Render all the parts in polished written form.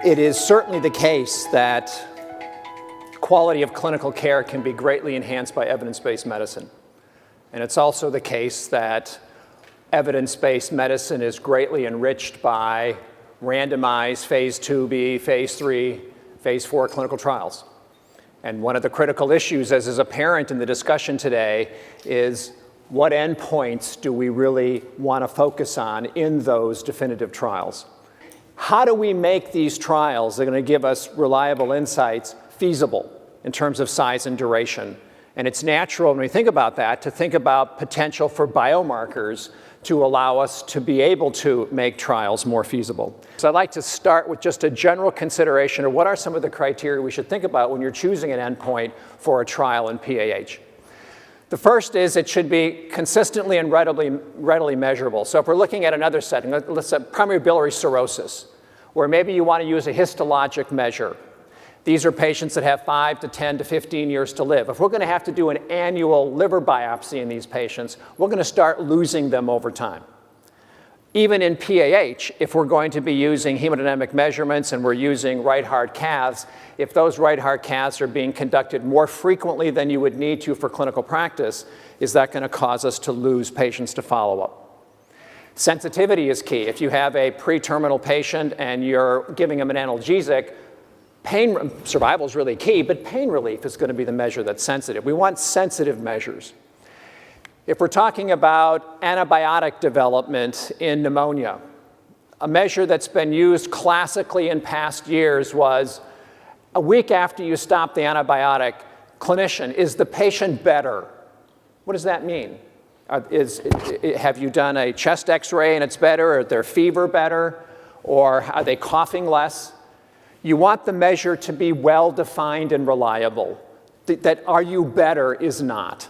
It is certainly the case that quality of clinical care can be greatly enhanced by evidence-based medicine. And it's also the case that evidence-based medicine is greatly enriched by randomized phase 2b, phase 3, phase 4 clinical trials. And one of the critical issues, as is apparent in the discussion today, is what endpoints do we really want to focus on in those definitive trials? How do we make these trials that are going to give us reliable insights feasible in terms of size and duration? And it's natural when we think about that to think about potential for biomarkers to allow us to be able to make trials more feasible. So I'd like to start with just a general consideration of what are some of the criteria we should think about when you're choosing an endpoint for a trial in PAH. The first is it should be consistently and readily measurable. So if we're looking at another setting, let's say primary biliary cirrhosis, where maybe you want to use a histologic measure. These are patients that have 5 to 10 to 15 years to live. If we're going to have to do an annual liver biopsy in these patients, we're going to start losing them over time. Even in PAH, if we're going to be using hemodynamic measurements and we're using right heart caths, if those right heart caths are being conducted more frequently than you would need to for clinical practice, is that going to cause us to lose patients to follow-up? Sensitivity is key. If you have a pre-terminal patient and you're giving them an analgesic, survival is really key, but pain relief is going to be the measure that's sensitive. We want sensitive measures. If we're talking about antibiotic development in pneumonia, a measure that's been used classically in past years was a week after you stop the antibiotic, clinician, is the patient better? What does that mean? Have you done a chest x-ray and it's better? Or their fever better? Or are they coughing less? You want the measure to be well-defined and reliable. That are you better is not.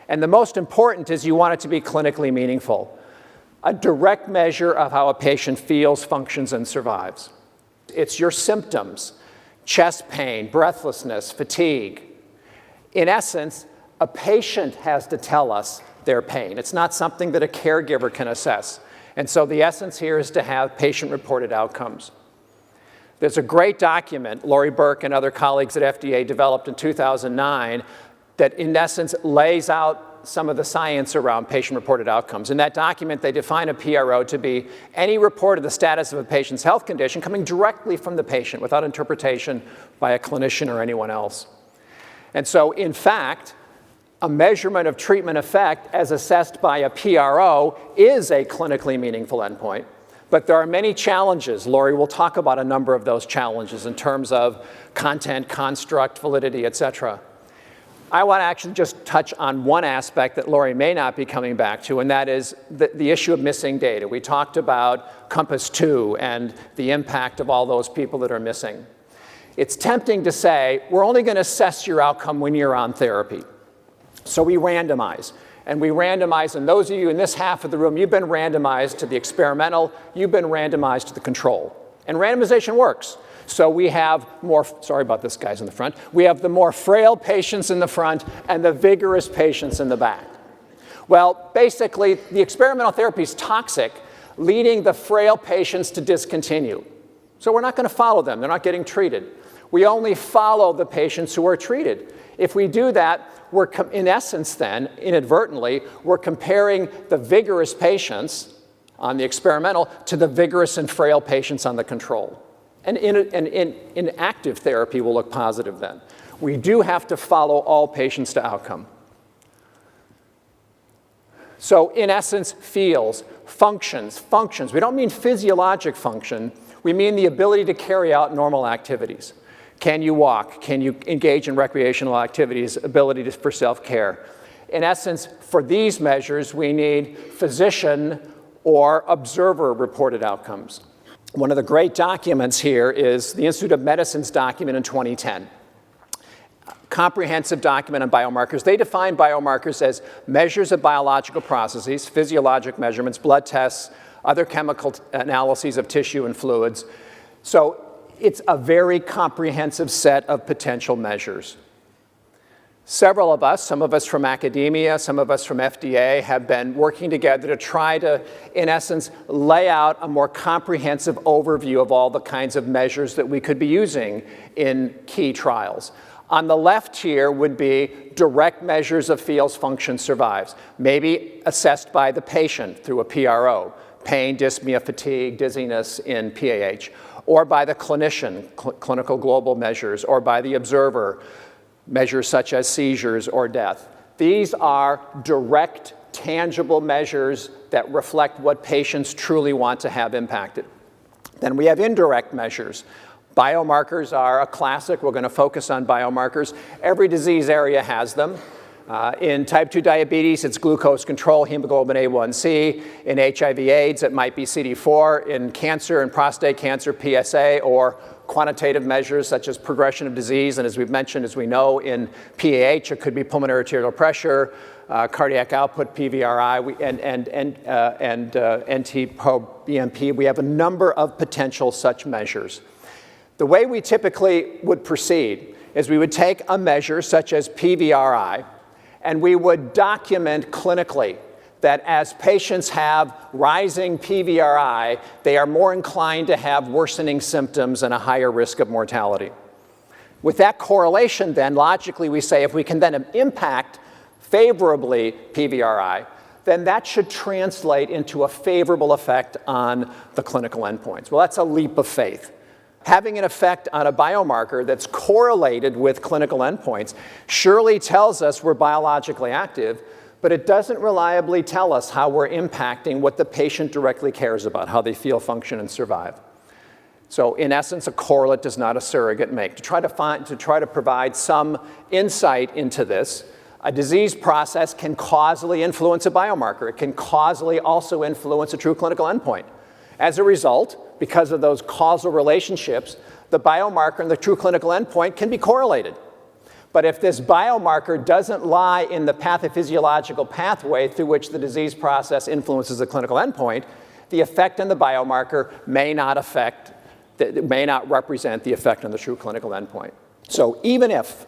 And the most important is you want it to be clinically meaningful. A direct measure of how a patient feels, functions, and survives. It's your symptoms, chest pain, breathlessness, fatigue. In essence, a patient has to tell us their pain. It's not something that a caregiver can assess. And so the essence here is to have patient-reported outcomes. There's a great document Lori Burke and other colleagues at FDA developed in 2009 that in essence lays out some of the science around patient-reported outcomes. In that document, they define a PRO to be any report of the status of a patient's health condition coming directly from the patient without interpretation by a clinician or anyone else. And so, in fact, a measurement of treatment effect as assessed by a PRO is a clinically meaningful endpoint. But there are many challenges. Lori will talk about a number of those challenges in terms of content, construct, validity, et cetera. I want to actually just touch on one aspect that Lori may not be coming back to, and that is the issue of missing data. We talked about Compass 2 and the impact of all those people that are missing. It's tempting to say, we're only going to assess your outcome when you're on therapy. So we randomize. And we randomize, and those of you in this half of the room, you've been randomized to the experimental, you've been randomized to the control. And randomization works. So we have more, sorry about this, guys in the front, we have the more frail patients in the front and the vigorous patients in the back. Well, basically, the experimental therapy is toxic, leading the frail patients to discontinue. So we're not going to follow them. They're not getting treated. We only follow the patients who are treated. If we do that, we're in essence then, inadvertently, we're comparing the vigorous patients on the experimental to the vigorous and frail patients on the control. And in active therapy will look positive then. We do have to follow all patients to outcome. So in essence, feels, functions. We don't mean physiologic function. We mean the ability to carry out normal activities. Can you walk? Can you engage in recreational activities? Ability for self-care. In essence, for these measures, we need physician or observer-reported outcomes. One of the great documents here is the Institute of Medicine's document in 2010. Comprehensive document on biomarkers. They define biomarkers as measures of biological processes, physiologic measurements, blood tests, other chemical analyses of tissue and fluids. So it's a very comprehensive set of potential measures. Several of us, some of us from academia, some of us from FDA, have been working together to try to, in essence, lay out a more comprehensive overview of all the kinds of measures that we could be using in key trials. On the left here would be direct measures of feels, function, survives, maybe assessed by the patient through a PRO, pain, dyspnea, fatigue, dizziness in PAH, or by the clinician, clinical global measures, or by the observer, measures such as seizures or death. These are direct, tangible measures that reflect what patients truly want to have impacted. Then we have indirect measures. Biomarkers are a classic. We're going to focus on biomarkers. Every disease area has them. In type 2 diabetes, it's glucose control, hemoglobin A1C. In HIV/AIDS, it might be CD4. In cancer and prostate cancer, PSA, or quantitative measures such as progression of disease. And as we've mentioned, as we know, in PAH, it could be pulmonary arterial pressure, cardiac output, PVRI, and NT-proBNP. We have a number of potential such measures. The way we typically would proceed is we would take a measure such as PVRI, and we would document clinically that as patients have rising PVRI, they are more inclined to have worsening symptoms and a higher risk of mortality. With that correlation, then, logically, we say if we can then impact favorably PVRI, then that should translate into a favorable effect on the clinical endpoints. Well, that's a leap of faith. Having an effect on a biomarker that's correlated with clinical endpoints surely tells us we're biologically active, but it doesn't reliably tell us how we're impacting what the patient directly cares about, how they feel, function, and survive. So in essence, a correlate does not a surrogate make. To try to provide some insight into this, a disease process can causally influence a biomarker. It can causally also influence a true clinical endpoint. As a result, because of those causal relationships, the biomarker and the true clinical endpoint can be correlated. But if this biomarker doesn't lie in the pathophysiological pathway through which the disease process influences the clinical endpoint, the effect on the biomarker may not represent the effect on the true clinical endpoint. So even if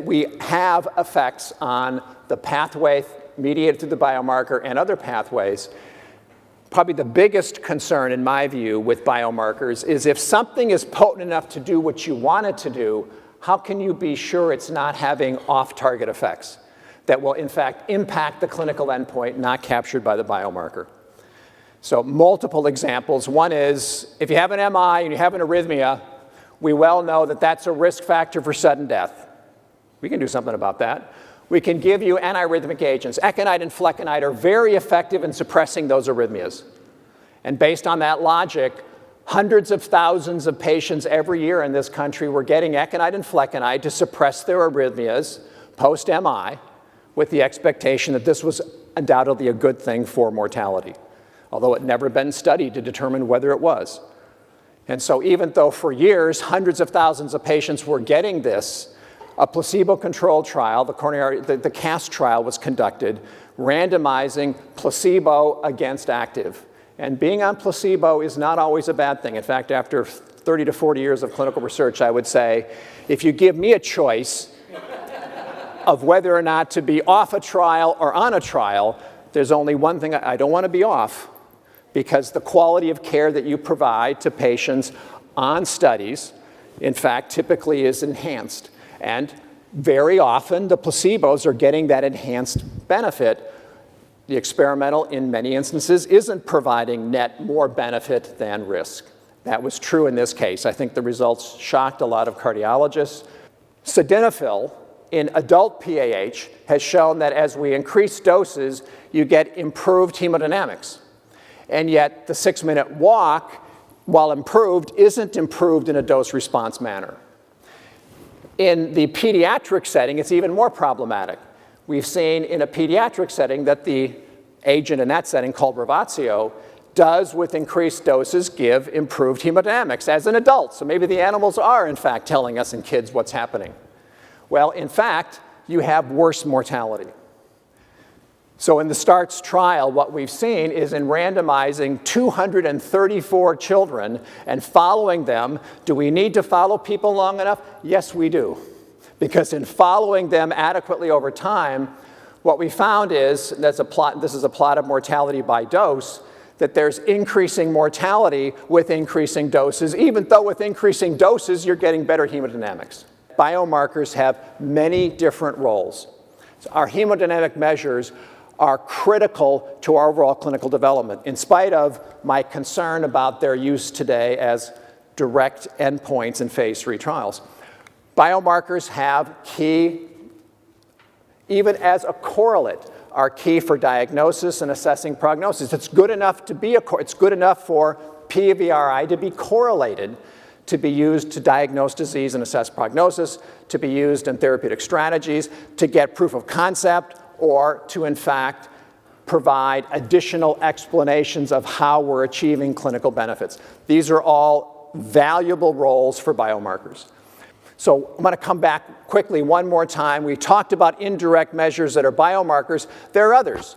we have effects on the pathway mediated through the biomarker and other pathways, probably the biggest concern, in my view, with biomarkers is if something is potent enough to do what you want it to do, how can you be sure it's not having off-target effects that will, in fact, impact the clinical endpoint not captured by the biomarker? So multiple examples. One is, if you have an MI and you have an arrhythmia, we well know that that's a risk factor for sudden death. We can do something about that. We can give you antiarrhythmic agents. Aconite and flecainide are very effective in suppressing those arrhythmias. And based on that logic, hundreds of thousands of patients every year in this country were getting aconite and flecainide to suppress their arrhythmias post-MI with the expectation that this was undoubtedly a good thing for mortality, although it had never been studied to determine whether it was. And so even though for years hundreds of thousands of patients were getting this, a placebo-controlled trial, the CAST trial, was conducted, randomizing placebo against active. And being on placebo is not always a bad thing. In fact, after 30 to 40 years of clinical research, I would say, if you give me a choice of whether or not to be off a trial or on a trial, there's only one thing: I don't want to be off, because the quality of care that you provide to patients on studies, in fact, typically is enhanced. And very often, the placebos are getting that enhanced benefit. The experimental, in many instances, isn't providing net more benefit than risk. That was true in this case. I think the results shocked a lot of cardiologists. Sildenafil in adult PAH has shown that as we increase doses, you get improved hemodynamics. And yet, the 6-minute walk, while improved, isn't improved in a dose-response manner. In the pediatric setting, it's even more problematic. We've seen in a pediatric setting that the agent in that setting, called Revatio, does, with increased doses, give improved hemodynamics as an adult. So maybe the animals are, in fact, telling us in kids what's happening. Well, in fact, you have worse mortality. So in the STARTS trial, what we've seen is in randomizing 234 children and following them, do we need to follow people long enough? Yes, we do. because in following them adequately over time, what we found is, this is a plot of mortality by dose, that there's increasing mortality with increasing doses, even though with increasing doses you're getting better hemodynamics. Biomarkers have many different roles. So our hemodynamic measures are critical to our overall clinical development, in spite of my concern about their use today as direct endpoints in phase 3 trials. Biomarkers have key, even as a correlate, are key for diagnosis and assessing prognosis. It's good enough to be it's good enough for PVRI to be correlated, to be used to diagnose disease and assess prognosis, to be used in therapeutic strategies, to get proof of concept, or to in fact provide additional explanations of how we're achieving clinical benefits. These are all valuable roles for biomarkers. So I'm going to come back quickly one more time. We talked about indirect measures that are biomarkers. There are others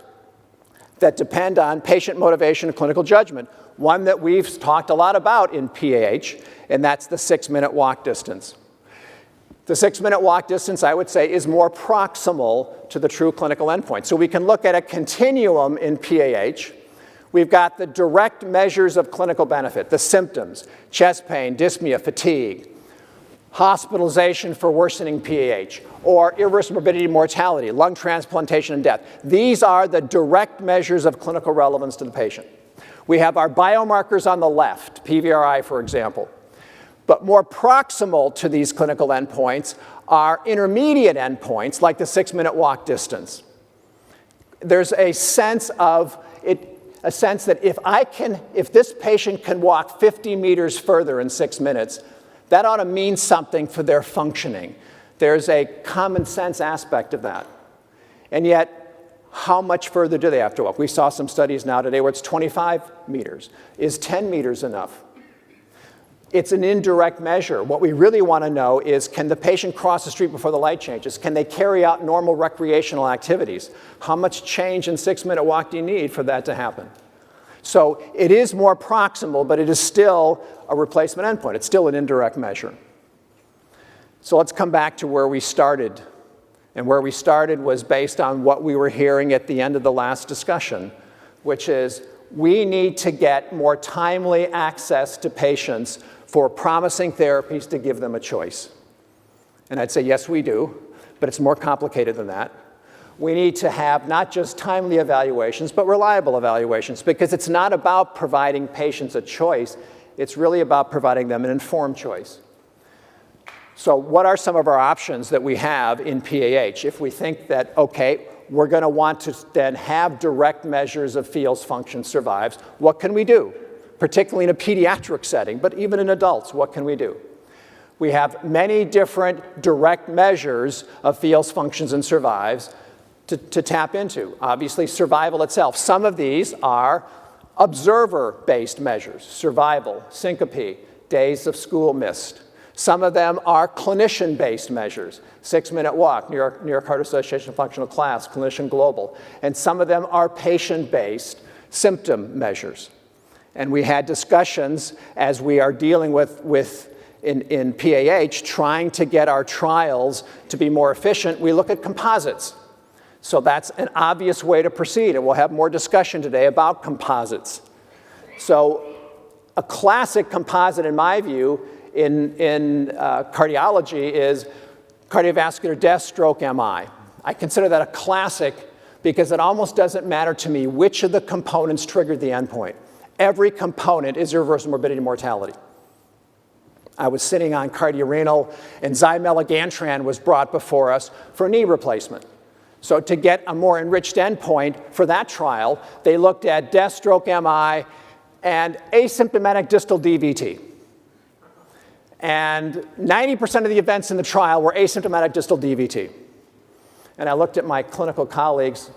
that depend on patient motivation and clinical judgment. One that we've talked a lot about in PAH, and that's the 6-minute walk distance. The 6-minute walk distance, I would say, is more proximal to the true clinical endpoint. So we can look at a continuum in PAH. We've got the direct measures of clinical benefit, the symptoms, chest pain, dyspnea, fatigue, hospitalization for worsening PAH, or irreversible morbidity, mortality, lung transplantation, and death. These are the direct measures of clinical relevance to the patient. We have our biomarkers on the left, PVRI, for example. But more proximal to these clinical endpoints are intermediate endpoints, like the 6-minute walk distance. There's a sense of it, a sense that if this patient can walk 50 meters further in 6 minutes, that ought to mean something for their functioning. There's a common sense aspect of that. And yet, how much further do they have to walk? We saw some studies now today where it's 25 meters. Is 10 meters enough? It's an indirect measure. What we really want to know is, can the patient cross the street before the light changes? Can they carry out normal recreational activities? How much change in 6-minute walk do you need for that to happen? So it is more proximal, but it is still a replacement endpoint. It's still an indirect measure. So let's come back to where we started. And where we started was based on what we were hearing at the end of the last discussion, which is we need to get more timely access to patients for promising therapies to give them a choice. And I'd say, yes, we do, but it's more complicated than that. We need to have not just timely evaluations, but reliable evaluations, because it's not about providing patients a choice. It's really about providing them an informed choice. So what are some of our options that we have in PAH? If we think that, okay, we're going to want to then have direct measures of Fields function survives, what can we do? Particularly in a pediatric setting, but even in adults, what can we do? We have many different direct measures of Fields functions and survives to tap into. Obviously, survival itself. Some of these are observer-based measures, survival, syncope, days of school missed. Some of them are clinician-based measures, 6-minute walk, New York Heart Association Functional Class, Clinician Global. And some of them are patient-based symptom measures. And we had discussions as we are dealing with in PAH, trying to get our trials to be more efficient. We look at composites. So that's an obvious way to proceed, and we'll have more discussion today about composites. So a classic composite, in my view, in cardiology is cardiovascular death, stroke, MI. I consider that a classic because it almost doesn't matter to me which of the components triggered the endpoint. Every component is irreversible morbidity and mortality. I was sitting on cardiorenal, and zymeligantran was brought before us for knee replacement. So to get a more enriched endpoint for that trial, they looked at death, stroke, MI, and asymptomatic distal DVT. And 90% of the events in the trial were asymptomatic distal DVT. And I looked at my clinical colleagues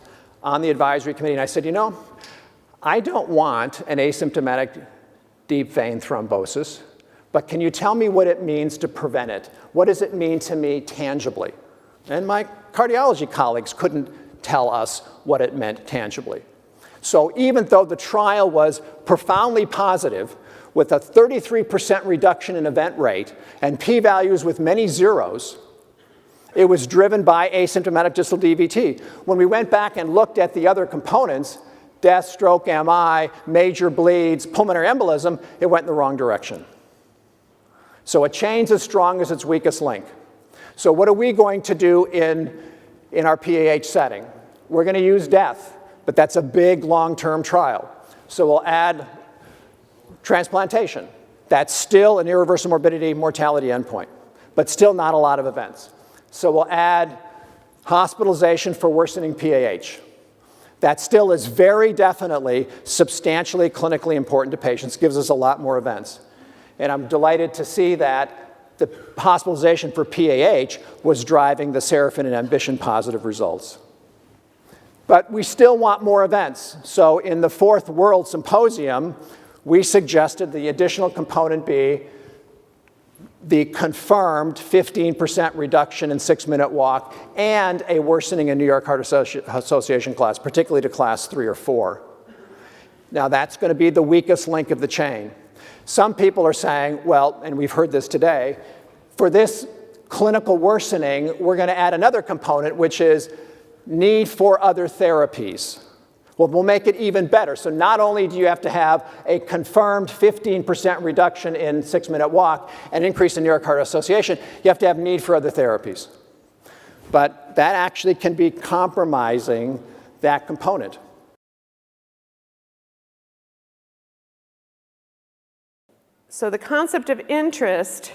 on the advisory committee, and I said, you know, I don't want an asymptomatic deep vein thrombosis, but can you tell me what it means to prevent it? What does it mean to me tangibly? And my cardiology colleagues couldn't tell us what it meant tangibly. So even though the trial was profoundly positive, with a 33% reduction in event rate and p-values with many zeros, It was driven by asymptomatic distal DVT. When we went back and looked at the other components, death, stroke, MI, major bleeds, pulmonary embolism, it went in the wrong direction. So a chain's as strong as its weakest link. So what are we going to do in our PAH setting? We're going to use death, but that's a big long-term trial. So we'll add transplantation. That's still an irreversible morbidity mortality endpoint, but still not a lot of events. So we'll add hospitalization for worsening PAH. That still is very definitely substantially clinically important to patients, gives us a lot more events. And I'm delighted to see that the hospitalization for PAH was driving the Seraphin and Ambition positive results. But we still want more events. So in the Fourth World Symposium, we suggested the additional component be the confirmed 15% reduction in 6-minute walk and a worsening in New York Heart Association class, particularly to class 3 or 4. Now that's going to be the weakest link of the chain. Some people are saying, well, and we've heard this today, for this clinical worsening, we're going to add another component, which is need for other therapies. Well, we'll make it even better. So not only do you have to have a confirmed 15% reduction in 6-minute walk and increase in New York Heart Association, you have to have need for other therapies. But that actually can be compromising that component. So the concept of interest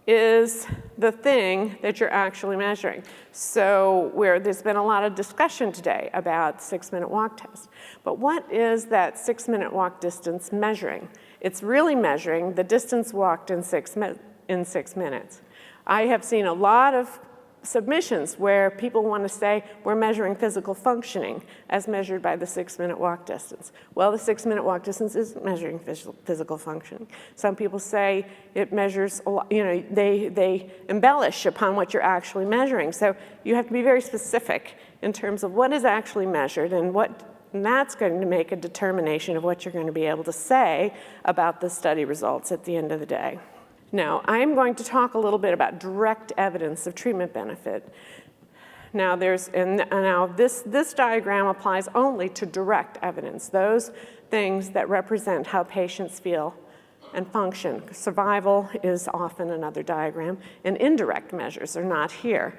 is the thing that you're actually measuring. So there's been a lot of discussion today about 6-minute walk test. But what is that 6-minute walk distance measuring? It's really measuring the distance walked in 6 minutes. I have seen a lot of submissions where people want to say we're measuring physical functioning as measured by the 6-minute walk distance. Well, the 6-minute walk distance isn't measuring physical functioning. Some people say it measures, they embellish upon what you're actually measuring. So you have to be very specific in terms of what is actually measured and that's going to make a determination of what you're going to be able to say about the study results at the end of the day. Now, I'm going to talk a little bit about direct evidence of treatment benefit. Now, this diagram applies only to direct evidence, those things that represent how patients feel and function. Survival is often another diagram, and indirect measures are not here.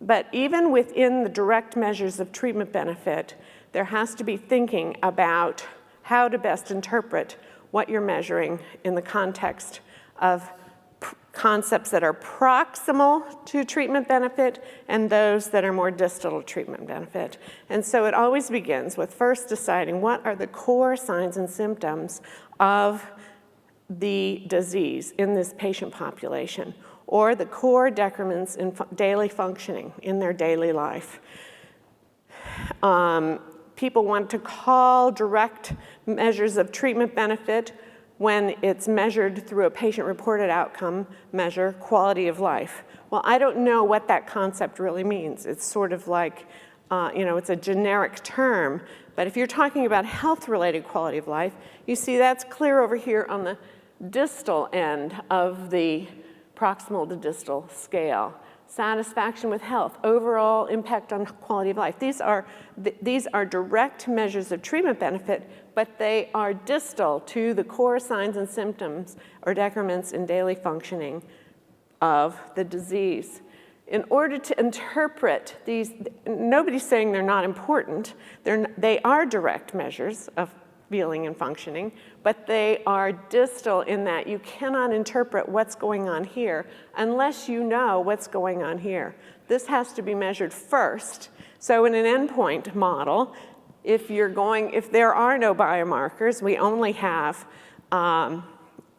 But even within the direct measures of treatment benefit, there has to be thinking about how to best interpret what you're measuring in the context of concepts that are proximal to treatment benefit and those that are more distal to treatment benefit. And so it always begins with first deciding what are the core signs and symptoms of the disease in this patient population, or the core decrements in daily functioning in their daily life. People want to call direct measures of treatment benefit when it's measured through a patient-reported outcome measure, quality of life. Well, I don't know what that concept really means. It's sort of like, it's a generic term, but if you're talking about health-related quality of life, you see that's clear over here on the distal end of the proximal to distal scale. Satisfaction with health, overall impact on quality of life. These are direct measures of treatment benefit, but they are distal to the core signs and symptoms or decrements in daily functioning of the disease. In order to interpret these, nobody's saying they're not important. They are direct measures of feeling and functioning, but they are distal in that you cannot interpret what's going on here unless you know what's going on here. This has to be measured first. So in an endpoint model, if there are no biomarkers, we only have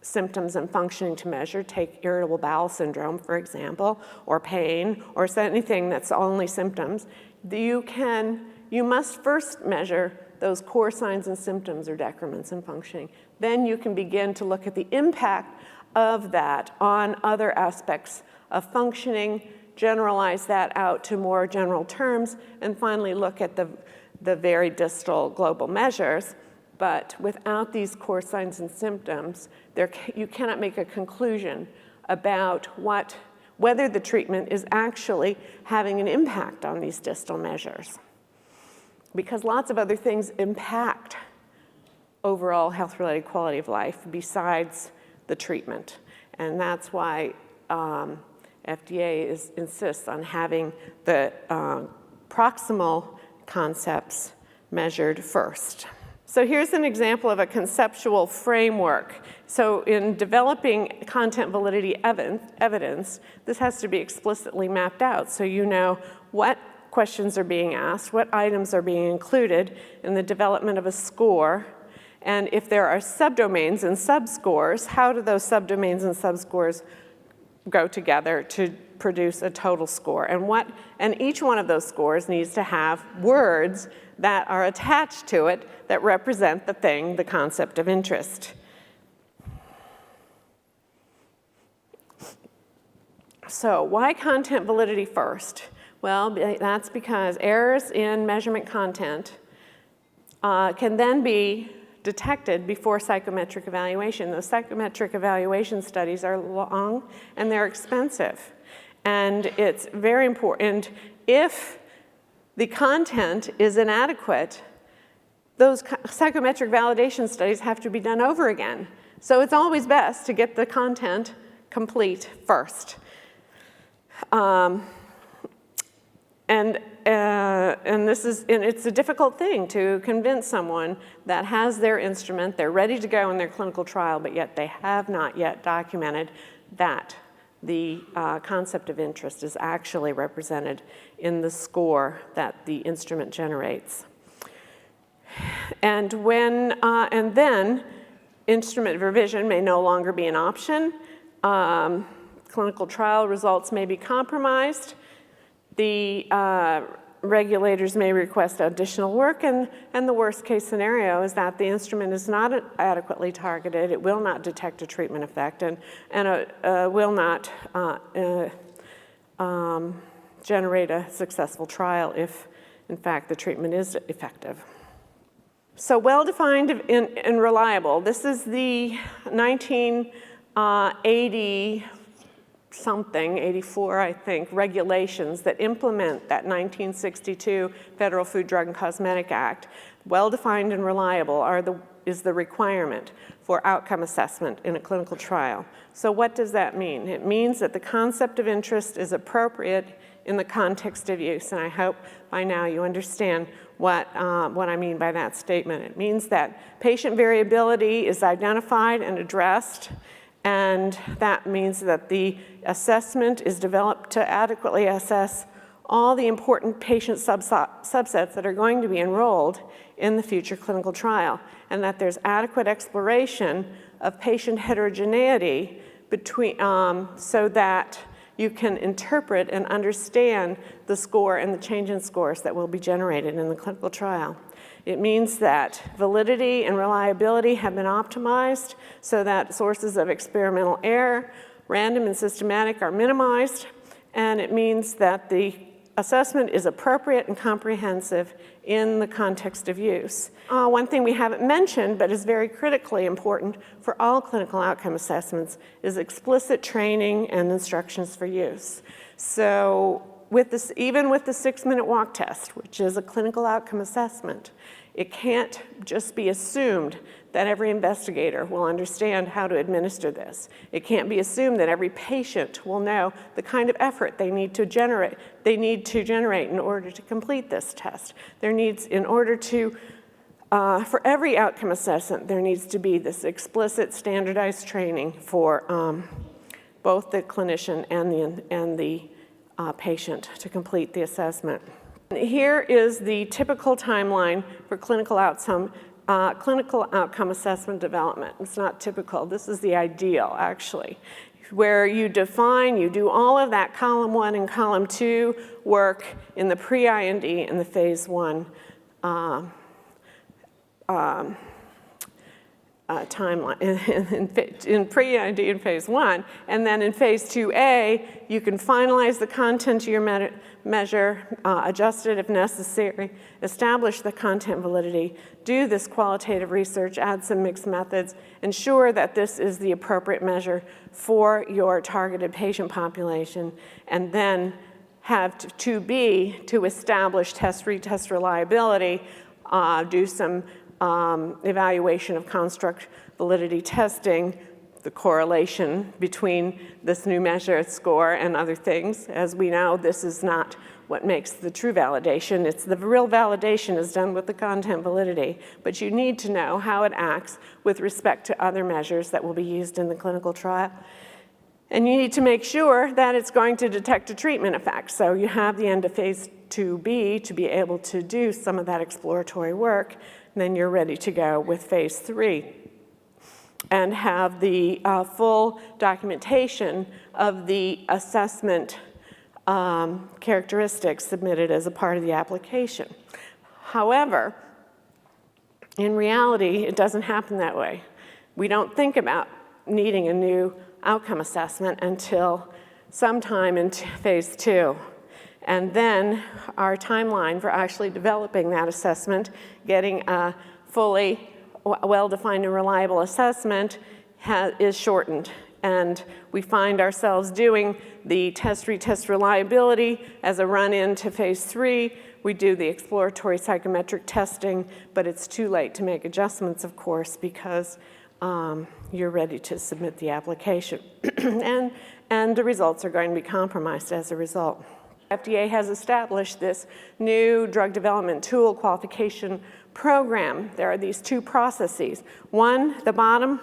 symptoms and functioning to measure. Take irritable bowel syndrome, for example, or pain, or anything that's only symptoms. You must first measure those core signs and symptoms or decrements in functioning. Then you can begin to look at the impact of that on other aspects of functioning, generalize that out to more general terms, and finally look at the very distal global measures. But without these core signs and symptoms, you cannot make a conclusion about what whether the treatment is actually having an impact on these distal measures. Because lots of other things impact overall health-related quality of life besides the treatment. And that's why FDA insists on having the proximal concepts measured first. So here's an example of a conceptual framework. So in developing content validity evidence, this has to be explicitly mapped out so you know what questions are being asked, what items are being included in the development of a score, and if there are subdomains and subscores, how do those subdomains and subscores go together to produce a total score? And each one of those scores needs to have words that are attached to it that represent the thing, the concept of interest. So why content validity first? Well, that's because errors in measurement content can then be detected before psychometric evaluation. Those psychometric evaluation studies are long and they're expensive. And it's very important, if the content is inadequate, those psychometric validation studies have to be done over again. So it's always best to get the content complete first. And it's a difficult thing to convince someone that has their instrument, they're ready to go in their clinical trial, but yet they have not yet documented that the concept of interest is actually represented in the score that the instrument generates. And then instrument revision may no longer be an option. Clinical trial results may be compromised. The regulators may request additional work, and the worst case scenario is that the instrument is not adequately targeted, it will not detect a treatment effect, and will not generate a successful trial if, in fact, the treatment is effective. So well-defined and reliable. This is the 1980 something, 84, I think, regulations that implement that 1962 Federal Food, Drug, and Cosmetic Act. Well-defined and reliable is the requirement for outcome assessment in a clinical trial. So what does that mean? It means that the concept of interest is appropriate in the context of use, and I hope by now you understand what I mean by that statement. It means that patient variability is identified and addressed, and that means that the assessment is developed to adequately assess all the important patient subsets that are going to be enrolled in the future clinical trial, and that there's adequate exploration of patient heterogeneity between, so that you can interpret and understand the score and the change in scores that will be generated in the clinical trial. It means that validity and reliability have been optimized so that sources of experimental error, random and systematic, are minimized, and it means that the assessment is appropriate and comprehensive in the context of use. One thing we haven't mentioned, but is very critically important for all clinical outcome assessments, is explicit training and instructions for use. So even with the 6-minute walk test, which is a clinical outcome assessment, it can't just be assumed that every investigator will understand how to administer this. It can't be assumed that every patient will know the kind of effort they need to generate in order to complete this test. For every outcome assessment, there needs to be this explicit standardized training for both the clinician and the patient to complete the assessment. Here is the typical timeline for clinical outcome assessment development. It's not typical, this is the ideal, actually, where you do all of that column 1 and column 2 work in the pre-IND and the phase 1 timeline in pre-IND in phase 1. And then in phase 2A, you can finalize the content of your measure, adjust it if necessary, establish the content validity, do this qualitative research, add some mixed methods, ensure that this is the appropriate measure for your targeted patient population, and then have 2B to establish test-retest reliability, do some evaluation of construct validity testing, the correlation between this new measure score and other things. As we know, this is not what makes the true validation. It's the real validation is done with the content validity, but you need to know how it acts with respect to other measures that will be used in the clinical trial. And you need to make sure that it's going to detect a treatment effect. So you have the end of phase 2B to be able to do some of that exploratory work, and then you're ready to go with phase 3 and have the full documentation of the assessment characteristics submitted as a part of the application. However, in reality, it doesn't happen that way. We don't think about needing a new outcome assessment until sometime in phase 2. And then our timeline for actually developing that assessment, getting a fully well-defined and reliable assessment is shortened. And we find ourselves doing the test-retest reliability as a run-in to phase 3. We do the exploratory psychometric testing, but it's too late to make adjustments, of course, because you're ready to submit the application. and the results are going to be compromised as a result. FDA has established this new drug development tool qualification program. There are these two processes. One, the bottom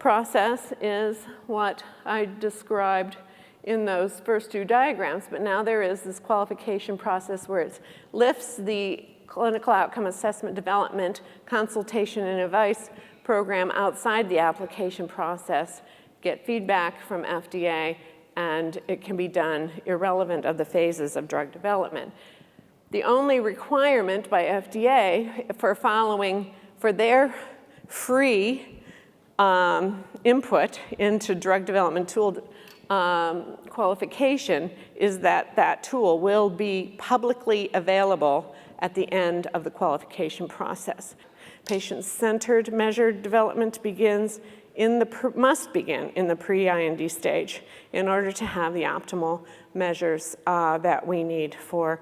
process is what I described in those first two diagrams, but now there is this qualification process where it lifts the clinical outcome assessment development, consultation, and advice program outside the application process, get feedback from FDA, and it can be done irrelevant of the phases of drug development. The only requirement by FDA for their free input into drug development tool qualification is that that tool will be publicly available at the end of the qualification process. Patient-centered measure development must begin in the pre-IND stage in order to have the optimal measures that we need for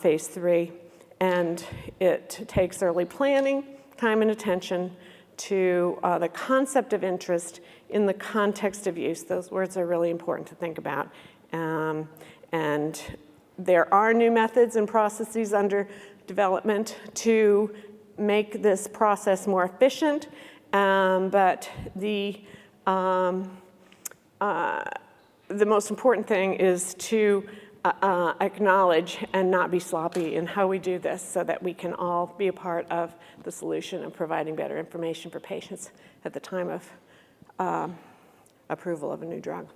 phase 3. And it takes early planning, time and attention to the concept of interest in the context of use. Those words are really important to think about. And there are new methods and processes under development to make this process more efficient, but the most important thing is to acknowledge and not be sloppy in how we do this so that we can all be a part of the solution of providing better information for patients at the time of approval of a new drug.